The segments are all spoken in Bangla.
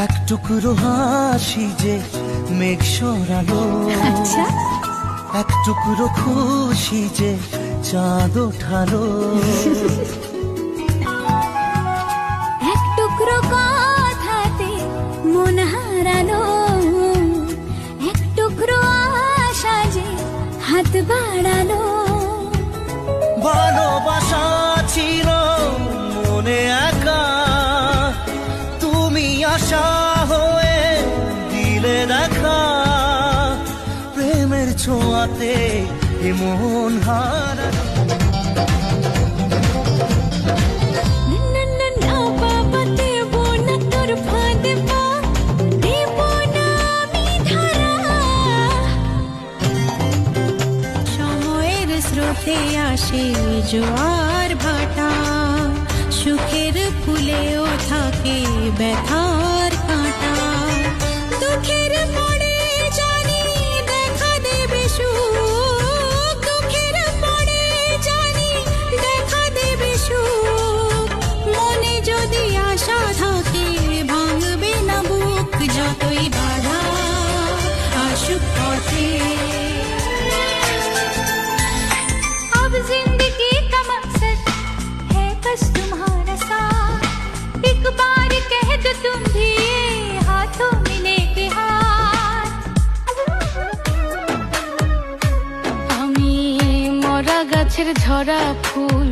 এক টুকরো হাসি যে মেঘ সরালো, আচ্ছা, এক টুকরো খুশি যে চাঁদ ওঠালো। এক টুকরো কথাতে মন হারালো, এক টুকরো আশা যে হাত বাড়ালো। ভালোবাসা ছিল মনে একা, তুমি আশা হয়ে দিলে দেখা। প্রেমের ছোঁয়াতে মন হারালো। স্রোতে আসে জোয়ার ভাটা, সুখের ফুলেও থাকে ব্যথার কাঁটা। দুঃখের পরে জানি দেখা দেবে সুখ, দুঃখের পরে জানি দেখা দেবে সুখ। মনে যদি আশা থাকে ভাঙবে না বুক, যতই বাধা আসুক পথে। जिंदगी का मकसद है बस तुम्हारा साथ, एक बार कह दो तुम भी हाथों में लेके हाथ। আমি মরা গাছের ঝরা ফুল,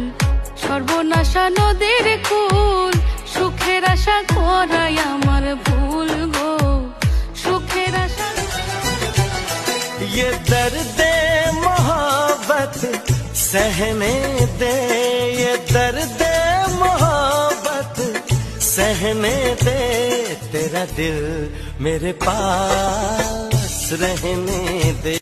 সর্বনাশা নদীর কুল, সুখের আশা করাই আমার ভুল গো, সুখের আশা। ये दर्द मोहब्बत सहने दे, ये दर्द मोहब्बत सहने दे। तेरा दिल मेरे पास रहने दे।